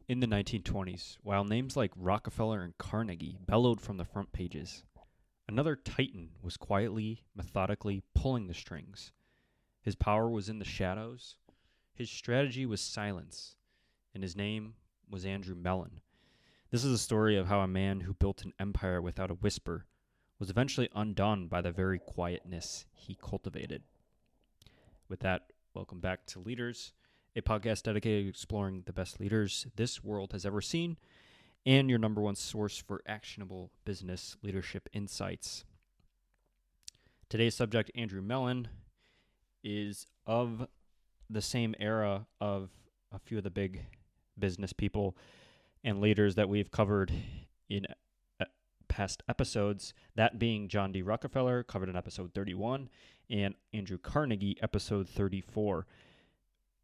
In the 1920s, while names like Rockefeller and Carnegie bellowed from the front pages, another titan was quietly, methodically pulling the strings. His power was in the shadows, his strategy was silence, and his name was Andrew Mellon. This is a story of how a man who built an empire without a whisper was eventually undone by the very quietness he cultivated. With that, welcome back to Leaders, a podcast dedicated to exploring the best leaders this world has ever seen and your number one source for actionable business leadership insights. Today's subject, Andrew Mellon, is of the same era of a few of the big business people and leaders that we've covered in past episodes, that being John D. Rockefeller, covered in episode 31, and Andrew Carnegie, episode 34.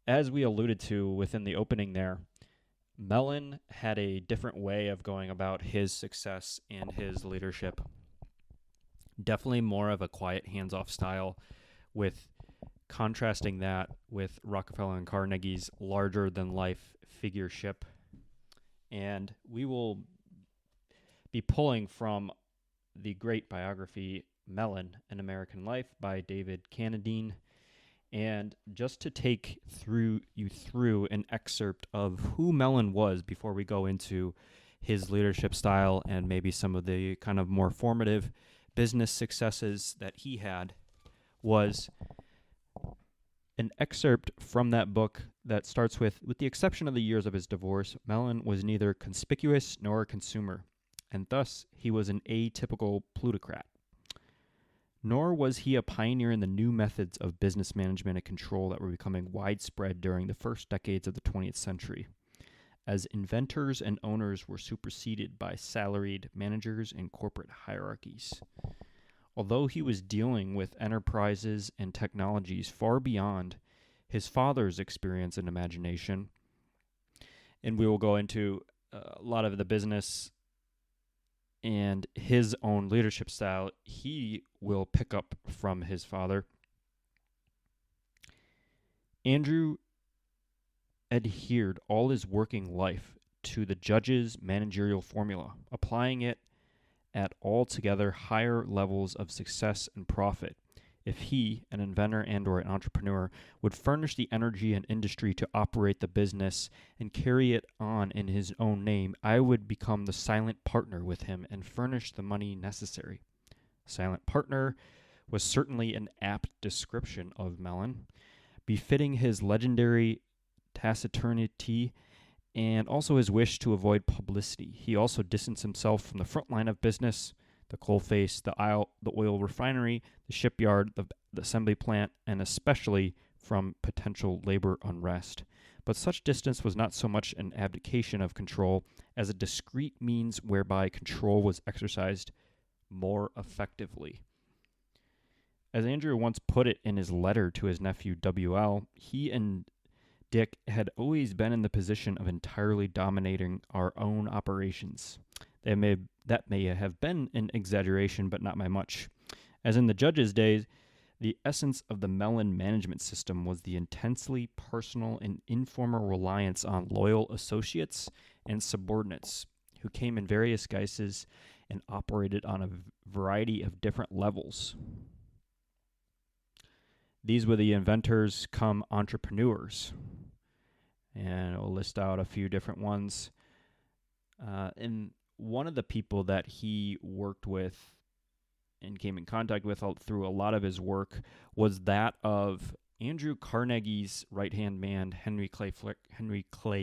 As we alluded to within the opening there, Mellon had a different way of going about his success and his leadership. Definitely more of a quiet, hands-off style, with contrasting that with Rockefeller and Carnegie's larger-than-life figureship. And we will be pulling from the great biography Mellon, An American Life by David Carradine. And just to take you through an excerpt of who Mellon was before we go into his leadership style and maybe some of the kind of more formative business successes that he had, was an excerpt from that book that starts with the exception of the years of his divorce, Mellon was neither conspicuous nor a consumer, and thus he was an atypical plutocrat. Nor was he a pioneer in the new methods of business management and control that were becoming widespread during the first decades of the 20th century, as inventors and owners were superseded by salaried managers and corporate hierarchies. Although he was dealing with enterprises and technologies far beyond his father's experience and imagination, and we will go into a lot of the business and his own leadership style, he will pick up from his father. Andrew adhered all his working life to the judge's managerial formula, applying it at altogether higher levels of success and profit. If he, an inventor and or an entrepreneur, would furnish the energy and industry to operate the business and carry it on in his own name, I would become the silent partner with him and furnish the money necessary. Silent partner was certainly an apt description of Mellon, befitting his legendary taciturnity and also his wish to avoid publicity. He also distanced himself from the front line of business, the coalface, the oil refinery, the shipyard, the assembly plant, and especially from potential labor unrest. But such distance was not so much an abdication of control as a discreet means whereby control was exercised more effectively. As Andrew once put it in his letter to his nephew W.L., he and Dick had always been in the position of entirely dominating our own operations. That may have been an exaggeration, but not by much. As in the judge's days, the essence of the Mellon management system was the intensely personal and informal reliance on loyal associates and subordinates who came in various guises and operated on a variety of different levels. These were the inventors come entrepreneurs. And I'll list out a few different ones. And one of the people that he worked with and came in contact with through a lot of his work was that of Andrew Carnegie's right-hand man, Henry Clay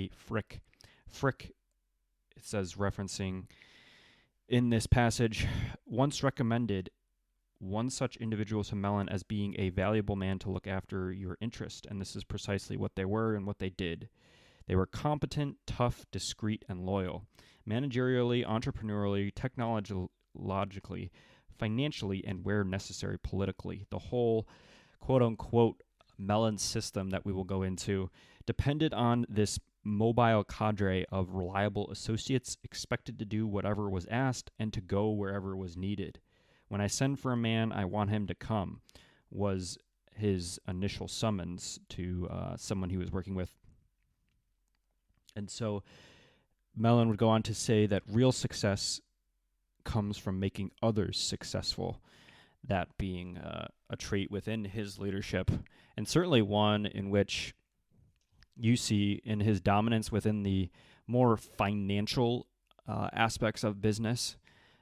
Frick. Frick, it says, referencing in this passage, once recommended one such individual to Mellon as being a valuable man to look after your interest, and this is precisely what they were and what they did. They were competent, tough, discreet, and loyal. Managerially, entrepreneurially, technologically, financially, and where necessary, politically. The whole quote-unquote Mellon system that we will go into depended on this mobile cadre of reliable associates expected to do whatever was asked and to go wherever was needed. When I send for a man, I want him to come, was his initial summons to someone he was working with. And so Mellon would go on to say that real success comes from making others successful, that being a trait within his leadership, and certainly one in which you see in his dominance within the more financial aspects of business,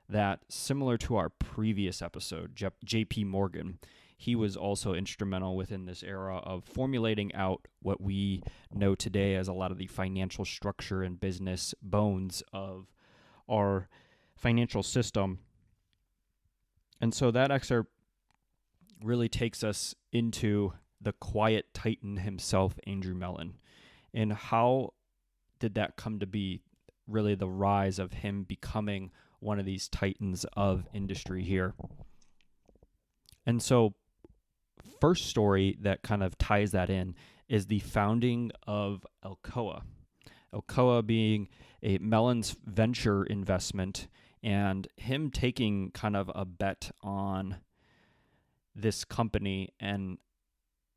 that similar to our previous episode, J.P. Morgan, he was also instrumental within this era of formulating out what we know today as a lot of the financial structure and business bones of our financial system. And so that excerpt really takes us into the quiet titan himself, Andrew Mellon, and how did that come to be, really the rise of him becoming one of these titans of industry here. And so first story that kind of ties that in is the founding of Alcoa. Alcoa being a Mellon's venture investment, and him taking kind of a bet on this company and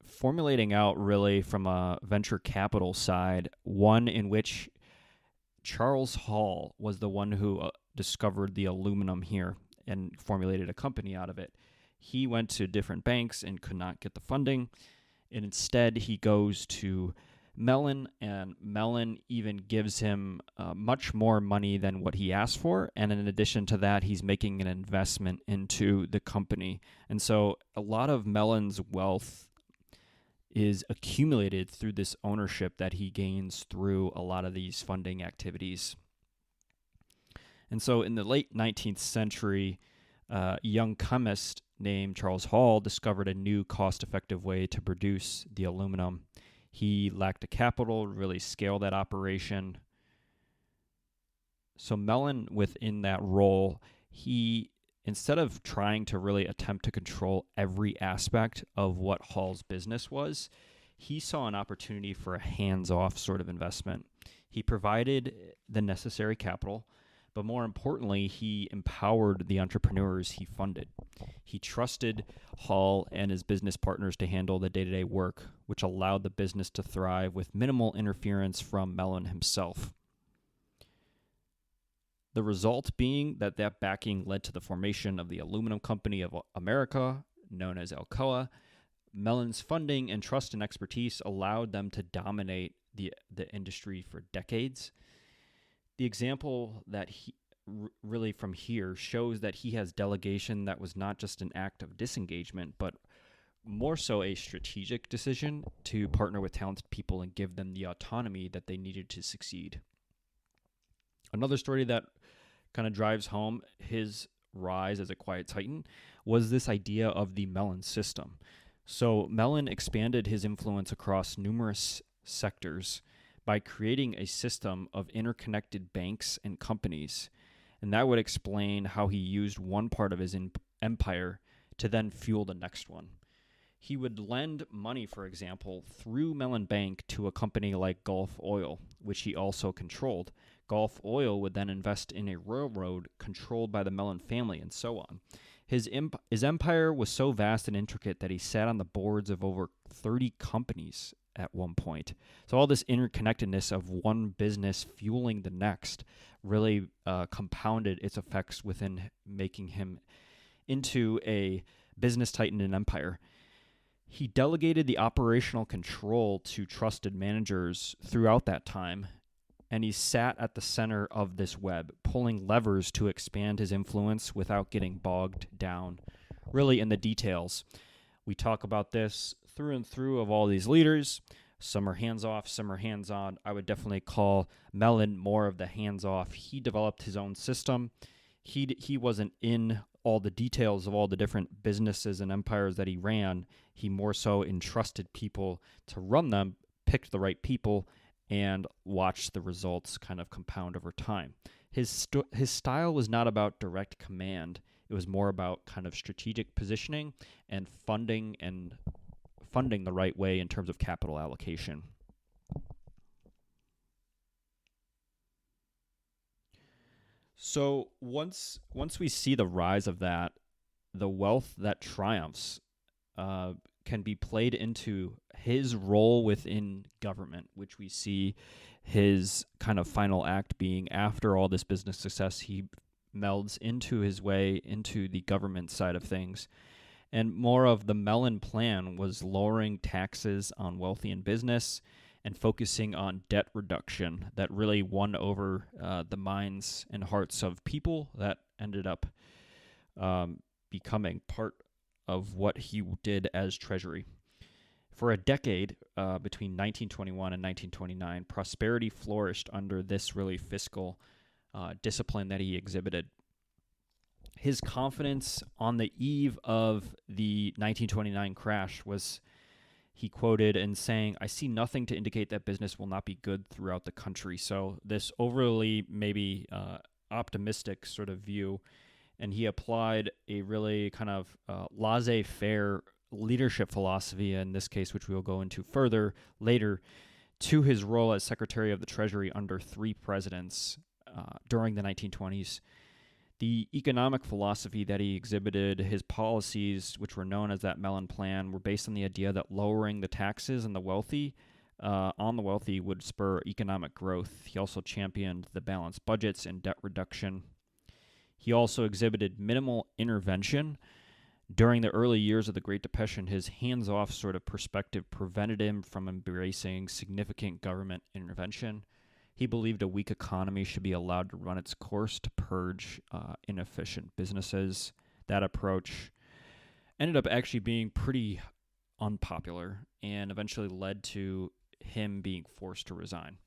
formulating out really from a venture capital side, one in which Charles Hall was the one who discovered the aluminum here and formulated a company out of it. He went to different banks and could not get the funding, and instead he goes to Mellon, and Mellon even gives him much more money than what he asked for, and in addition to that, he's making an investment into the company. And so a lot of Mellon's wealth is accumulated through this ownership that he gains through a lot of these funding activities. And so in the late 19th century, a young chemist named Charles Hall discovered a new cost-effective way to produce the aluminum. He lacked a capital to really scale that operation. So Mellon, within that role, he, instead of trying to really attempt to control every aspect of what Hall's business was, he saw an opportunity for a hands-off sort of investment. He provided the necessary capital, but more importantly, he empowered the entrepreneurs he funded. He trusted Hall and his business partners to handle the day-to-day work, which allowed the business to thrive with minimal interference from Mellon himself. The result being that backing led to the formation of the Aluminum Company of America, known as Alcoa. Mellon's funding and trust and expertise allowed them to dominate the industry for decades. The example that he really from here shows that he has delegation that was not just an act of disengagement, but more so a strategic decision to partner with talented people and give them the autonomy that they needed to succeed. Another story that kind of drives home his rise as a quiet titan was this idea of the Mellon system. So Mellon expanded his influence across numerous sectors by creating a system of interconnected banks and companies. And that would explain how he used one part of his empire to then fuel the next one. He would lend money, for example, through Mellon Bank to a company like Gulf Oil, which he also controlled. Gulf Oil would then invest in a railroad controlled by the Mellon family, and so on. His empire was so vast and intricate that he sat on the boards of over 30 companies at one point. So all this interconnectedness of one business fueling the next really compounded its effects within making him into a business titan and empire. He delegated the operational control to trusted managers throughout that time, and he sat at the center of this web, pulling levers to expand his influence without getting bogged down really in the details. We talk about this through and through of all these leaders. Some are hands-off, some are hands-on. I would definitely call Mellon more of the hands-off. He developed his own system. He wasn't in all the details of all the different businesses and empires that he ran. He more so entrusted people to run them, picked the right people, and watched the results kind of compound over time. His style was not about direct command. It was more about kind of strategic positioning and funding the right way in terms of capital allocation. So once we see the rise of that, the wealth that triumphs can be played into his role within government, which we see his kind of final act being, after all this business success, he melds into his way into the government side of things. And more of the Mellon plan was lowering taxes on wealthy and business and focusing on debt reduction that really won over the minds and hearts of people that ended up becoming part of what he did as Treasury. For a decade, between 1921 and 1929, prosperity flourished under this really fiscal discipline that he exhibited. His confidence on the eve of the 1929 crash was, he quoted in saying, "I see nothing to indicate that business will not be good throughout the country." So this overly maybe optimistic sort of view, and he applied a really kind of laissez-faire leadership philosophy, in this case, which we will go into further later, to his role as Secretary of the Treasury under 3 presidents during the 1920s. The economic philosophy that he exhibited, his policies, which were known as that Mellon Plan, were based on the idea that lowering the taxes on the wealthy would spur economic growth. He also championed the balanced budgets and debt reduction. He also exhibited minimal intervention. During the early years of the Great Depression, his hands-off sort of perspective prevented him from embracing significant government intervention. He believed a weak economy should be allowed to run its course to purge inefficient businesses. That approach ended up actually being pretty unpopular and eventually led to him being forced to resign.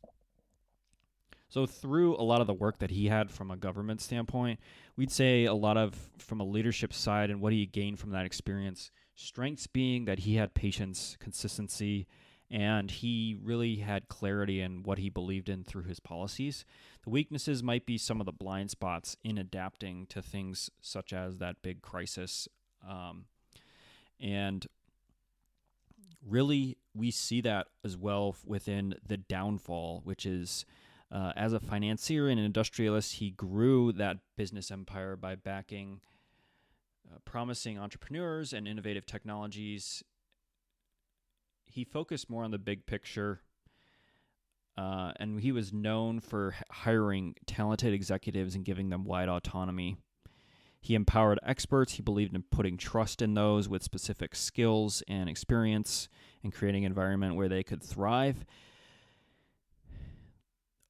So through a lot of the work that he had from a government standpoint, we'd say a lot of from a leadership side and what he gained from that experience, strengths being that he had patience, consistency, and he really had clarity in what he believed in through his policies. The weaknesses might be some of the blind spots in adapting to things such as that big crisis. And really, we see that as well within the downfall, which is as a financier and an industrialist, he grew that business empire by backing promising entrepreneurs and innovative technologies. He focused more on the big picture, and he was known for hiring talented executives and giving them wide autonomy. He empowered experts. He believed in putting trust in those with specific skills and experience and creating an environment where they could thrive.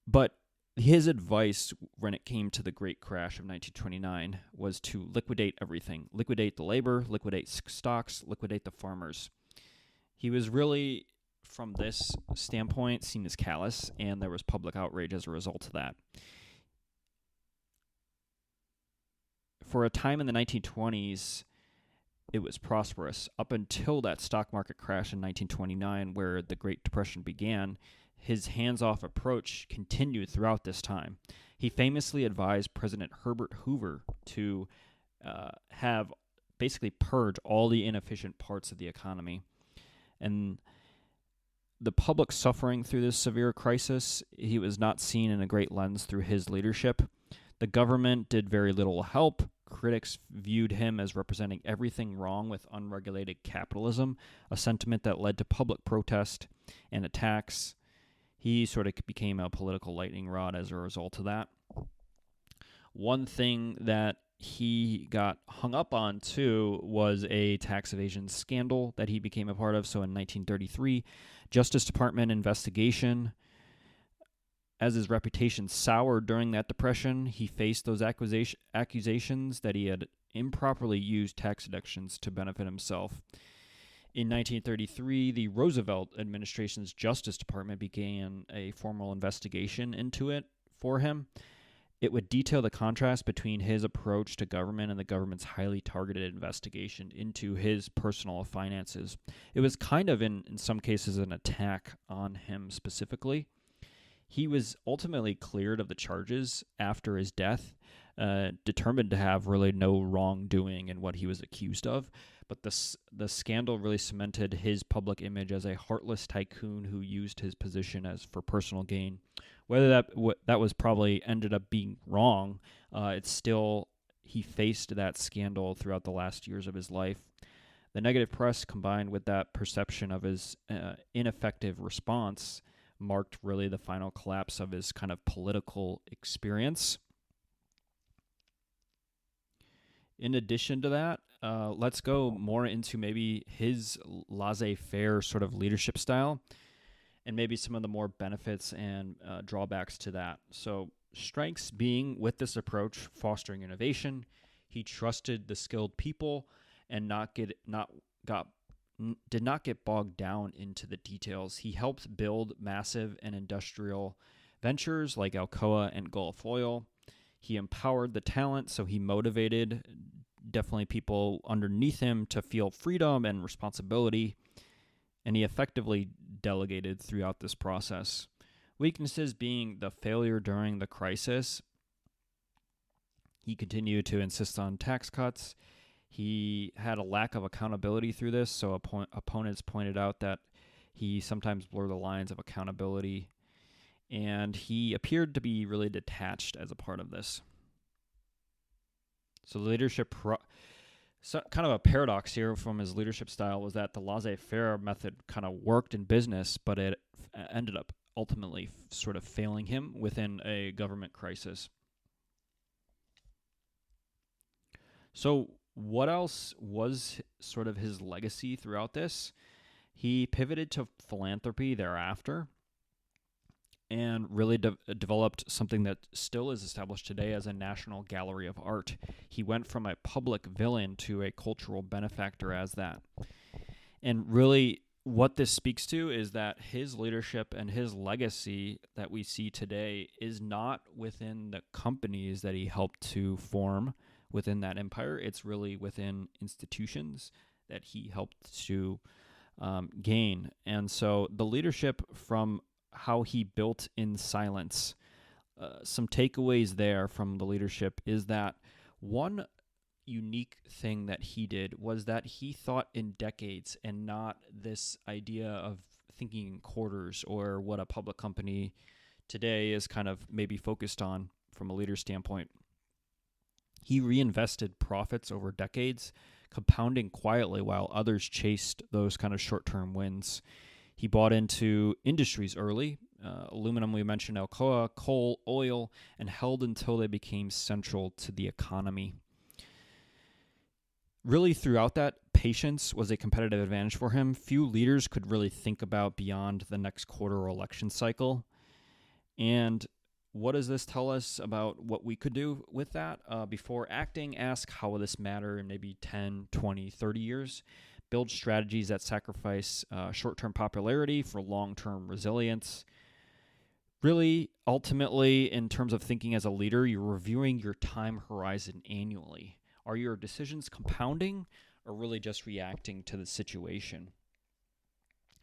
But his advice when it came to the great crash of 1929 was to liquidate everything. Liquidate the labor, liquidate stocks, liquidate the farmers. He was really, from this standpoint, seen as callous, and there was public outrage as a result of that. For a time in the 1920s, it was prosperous. Up until that stock market crash in 1929, where the Great Depression began, his hands-off approach continued throughout this time. He famously advised President Herbert Hoover to have basically purge all the inefficient parts of the economy. And the public suffering through this severe crisis, he was not seen in a great lens through his leadership. The government did very little help. Critics viewed him as representing everything wrong with unregulated capitalism, a sentiment that led to public protest and attacks. He sort of became a political lightning rod as a result of that. One thing that he got hung up on, too, was a tax evasion scandal that he became a part of. So in 1933, Justice Department investigation. As his reputation soured during that depression, he faced those accusations that he had improperly used tax deductions to benefit himself. In 1933, the Roosevelt administration's Justice Department began a formal investigation into it for him. It would detail the contrast between his approach to government and the government's highly targeted investigation into his personal finances. It was kind of, in some cases, an attack on him specifically. He was ultimately cleared of the charges after his death, determined to have really no wrongdoing in what he was accused of. But the scandal really cemented his public image as a heartless tycoon who used his position as for personal gain. Whether that was probably ended up being wrong, it's still, he faced that scandal throughout the last years of his life. The negative press, combined with that perception of his ineffective response, marked really the final collapse of his kind of political experience. In addition to that, let's go more into maybe his laissez-faire sort of leadership style and maybe some of the more benefits and drawbacks to that. So strengths being with this approach, fostering innovation. He trusted the skilled people and did not get bogged down into the details. He helped build massive and industrial ventures like Alcoa and Gulf Oil. He empowered the talent, so he motivated definitely people underneath him to feel freedom and responsibility, and he effectively delegated throughout this process. Weaknesses being the failure during the crisis. He continued to insist on tax cuts. He had a lack of accountability through this, so opponents pointed out that he sometimes blurred the lines of accountability, and he appeared to be really detached as a part of this. So leadership, so kind of a paradox here from his leadership style was that the laissez-faire method kind of worked in business, but it ended up ultimately sort of failing him within a government crisis. So what else was sort of his legacy throughout this? He pivoted to philanthropy thereafter and really developed something that still is established today as a national gallery of art. He went from a public villain to a cultural benefactor as that. And really what this speaks to is that his leadership and his legacy that we see today is not within the companies that he helped to form within that empire. It's really within institutions that he helped to gain. And so the leadership from how he built in silence, some takeaways there from the leadership is that one unique thing that he did was that he thought in decades and not this idea of thinking in quarters or what a public company today is kind of maybe focused on from a leader standpoint. He reinvested profits over decades, compounding quietly while others chased those kind of short-term wins. He bought into industries early, aluminum, we mentioned Alcoa, coal, oil, and held until they became central to the economy. Really, throughout that, patience was a competitive advantage for him. Few leaders could really think about beyond the next quarter or election cycle. And what does this tell us about what we could do with that? Before acting, ask how will this matter in maybe 10, 20, 30 years? Build strategies that sacrifice short-term popularity for long-term resilience. Really, ultimately, in terms of thinking as a leader, you're reviewing your time horizon annually. Are your decisions compounding or really just reacting to the situation?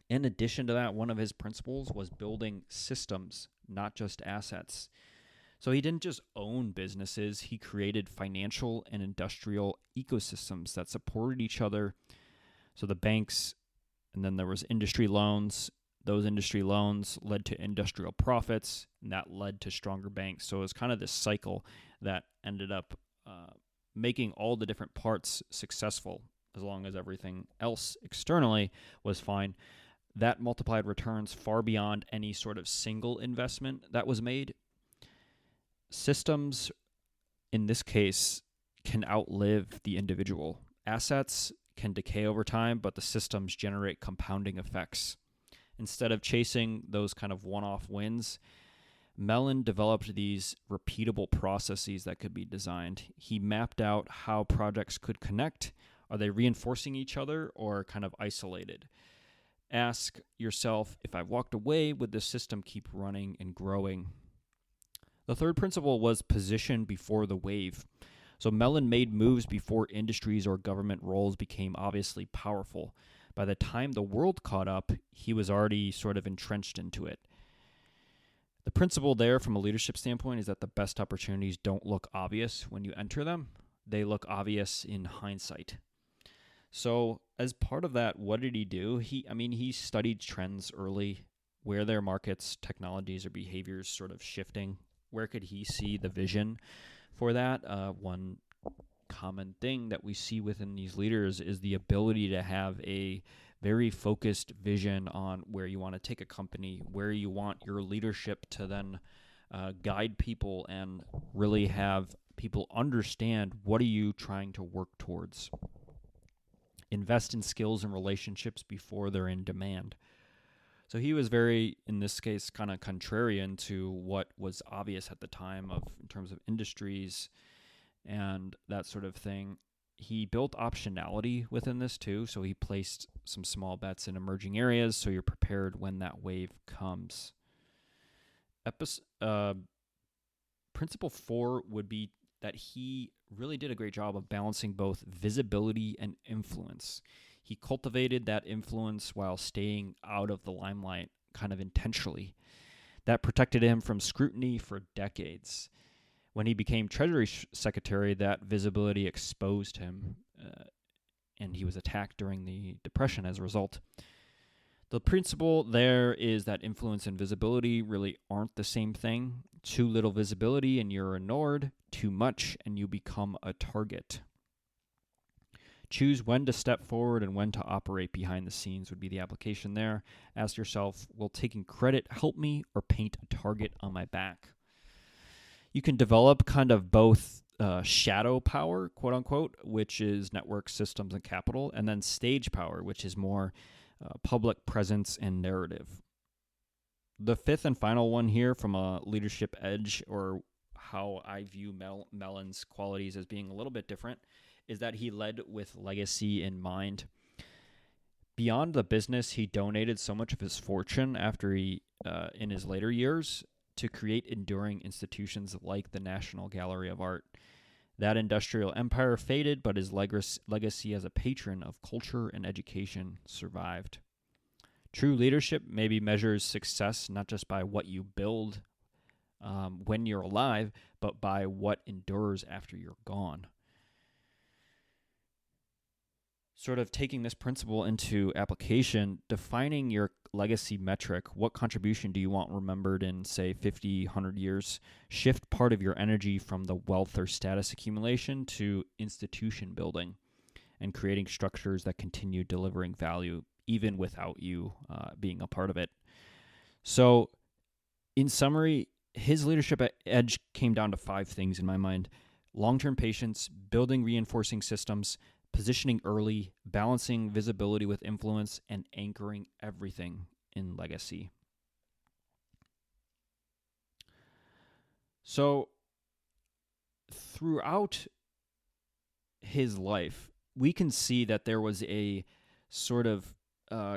In addition to that, one of his principles was building systems, not just assets. So he didn't just own businesses, he created financial and industrial ecosystems that supported each other. So the banks, and then there was industry loans. Those industry loans led to industrial profits, and that led to stronger banks. So it was kind of this cycle that ended up making all the different parts successful, as long as everything else externally was fine. That multiplied returns far beyond any sort of single investment that was made. Systems, in this case, can outlive the individual. Assets can decay over time, but the systems generate compounding effects. Instead of chasing those kind of one-off wins, Mellon developed these repeatable processes that could be designed. He mapped out how projects could connect. Are they reinforcing each other or kind of isolated? Ask yourself, if I walked away, would this system keep running and growing? The third principle was position before the wave. So Mellon made moves before industries or government roles became obviously powerful. By the time the world caught up, he was already sort of entrenched into it. The principle there from a leadership standpoint is that the best opportunities don't look obvious when you enter them. They look obvious in hindsight. So as part of that, what did he do? He studied trends early, where their markets, technologies, or behaviors sort of shifting. Where could he see the vision for that? One common thing that we see within these leaders is the ability to have a very focused vision on where you want to take a company, where you want your leadership to then guide people and really have people understand what are you trying to work towards. Invest in skills and relationships before they're in demand. So he was very, in this case, kind of contrarian to what was obvious at the time in terms of industries and that sort of thing. He built optionality within this too, so he placed some small bets in emerging areas so you're prepared when that wave comes. Principle 4 would be that he really did a great job of balancing both visibility and influence. He cultivated that influence while staying out of the limelight kind of intentionally. That protected him from scrutiny for decades. When he became Treasury Secretary, that visibility exposed him, and he was attacked during the Depression as a result. The principle there is that influence and visibility really aren't the same thing. Too little visibility and you're ignored. Too much and you become a target. Choose when to step forward and when to operate behind the scenes would be the application there. Ask yourself, will taking credit help me or paint a target on my back? You can develop kind of both shadow power, quote unquote, which is network, systems, and capital, and then stage power, which is more public presence and narrative. The fifth and final one here from a leadership edge, or how I view Mellon's qualities as being a little bit different, is that he led with legacy in mind. Beyond the business, he donated so much of his fortune after in his later years to create enduring institutions like the National Gallery of Art. That industrial empire faded, but his legacy as a patron of culture and education survived. True leadership maybe measures success not just by what you build when you're alive, but by what endures after you're gone. Sort of taking this principle into application, defining your legacy metric, what contribution do you want remembered in, say, 50, 100 years? Shift part of your energy from the wealth or status accumulation to institution building and creating structures that continue delivering value even without you being a part of it. So, in summary, his leadership edge came down to 5 things in my mind: long-term patience, building reinforcing systems, positioning early, balancing visibility with influence, and anchoring everything in legacy. So, throughout his life, we can see that there was a sort of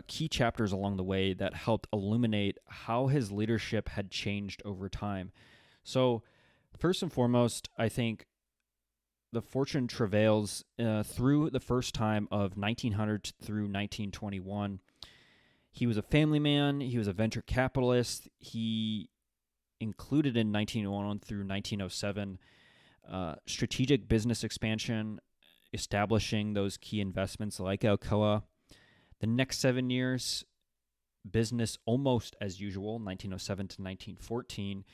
key chapters along the way that helped illuminate how his leadership had changed over time. So, first and foremost, I think the fortune travails through the first time of 1900 through 1921. He was a family man. He was a venture capitalist. He included in 1901 through 1907 strategic business expansion, establishing those key investments like Alcoa. The next 7 years, business almost as usual, 1907 to 1914.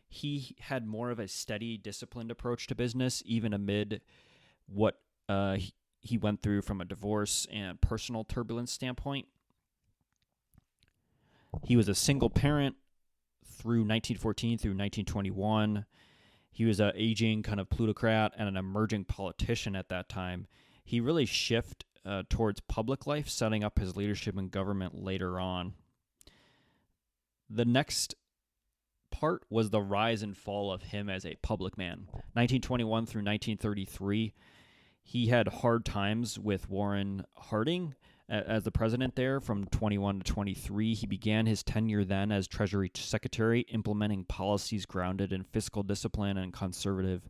He had more of a steady, disciplined approach to business, even amid what he went through from a divorce and personal turbulence standpoint. He was a single parent through 1914 through 1921. He was an aging kind of plutocrat and an emerging politician at that time. He really shifted towards public life, setting up his leadership in government later on. The next part was the rise and fall of him as a public man. 1921 through 1933, he had hard times with Warren Harding as the president there from 21 to 23. He began his tenure then as Treasury Secretary, implementing policies grounded in fiscal discipline and conservative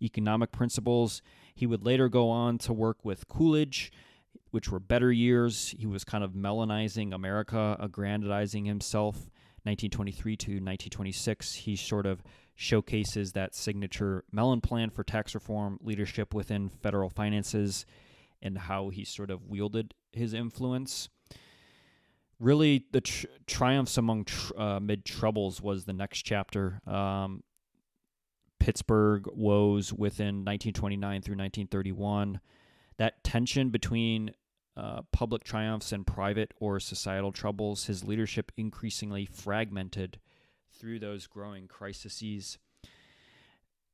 economic principles. He would later go on to work with Coolidge, which were better years. He was kind of Mellonizing America, aggrandizing himself. 1923 to 1926, he sort of showcases that signature Mellon plan for tax reform, leadership within federal finances, and how he sort of wielded his influence. Really, the triumphs among mid-troubles was the next chapter. Pittsburgh woes within 1929 through 1931. That tension between public triumphs and private or societal troubles, his leadership increasingly fragmented through those growing crises.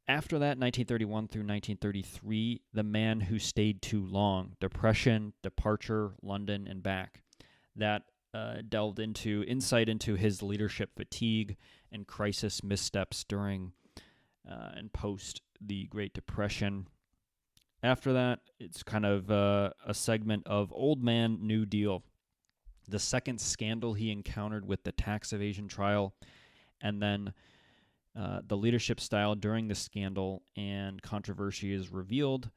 After that, 1931 through 1933, the man who stayed too long, depression, departure, London, and back. That delved into insight into his leadership fatigue and crisis missteps during and post the Great Depression. After that, it's kind of a segment of Old Man, New Deal. The second scandal he encountered with the tax evasion trial, and then the leadership style during the scandal and controversy is revealed,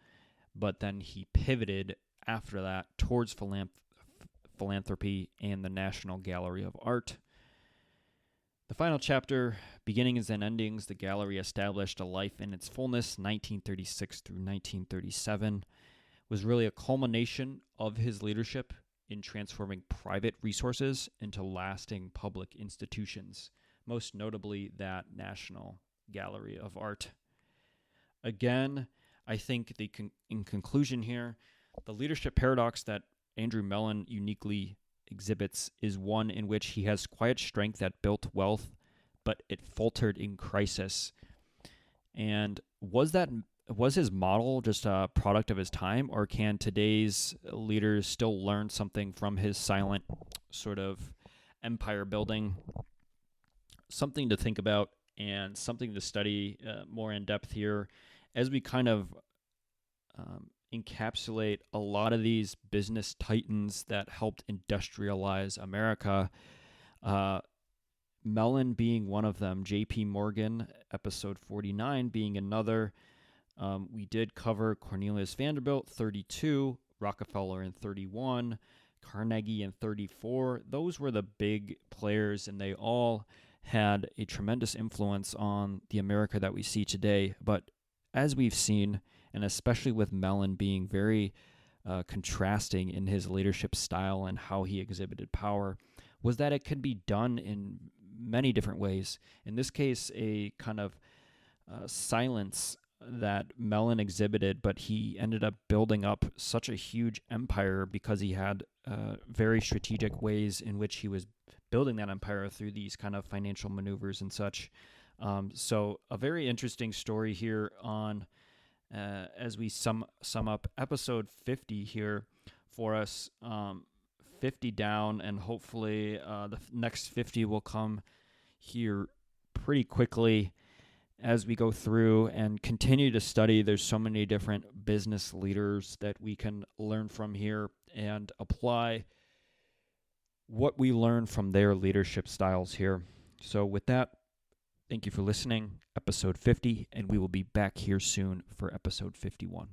but then he pivoted after that towards philanthropy and the National Gallery of Art. The final chapter, Beginnings and Endings, the gallery established a life in its fullness, 1936 through 1937, was really a culmination of his leadership in transforming private resources into lasting public institutions, most notably that National Gallery of Art. Again, I think in conclusion here, the leadership paradox that Andrew Mellon uniquely exhibits is one in which he has quiet strength that built wealth, but it faltered in crisis. And was his model just a product of his time, or can today's leaders still learn something from his silent sort of empire building? Something to think about and something to study more in depth here as we kind of encapsulate a lot of these business titans that helped industrialize America. Mellon being one of them, J.P. Morgan, episode 49 being another. We did cover Cornelius Vanderbilt, 32, Rockefeller in 31, Carnegie in 34. Those were the big players, and they all had a tremendous influence on the America that we see today. But as we've seen, and especially with Mellon being very contrasting in his leadership style and how he exhibited power, was that it could be done in many different ways. In this case, a kind of silence that Mellon exhibited, but he ended up building up such a huge empire because he had very strategic ways in which he was building that empire through these kind of financial maneuvers and such. So a very interesting story here on as we sum up episode 50 here for us, 50 down, and hopefully the next 50 will come here pretty quickly as we go through and continue to study. There's so many different business leaders that we can learn from here and apply what we learn from their leadership styles here. So with that, thank you for listening, episode 50, and we will be back here soon for episode 51.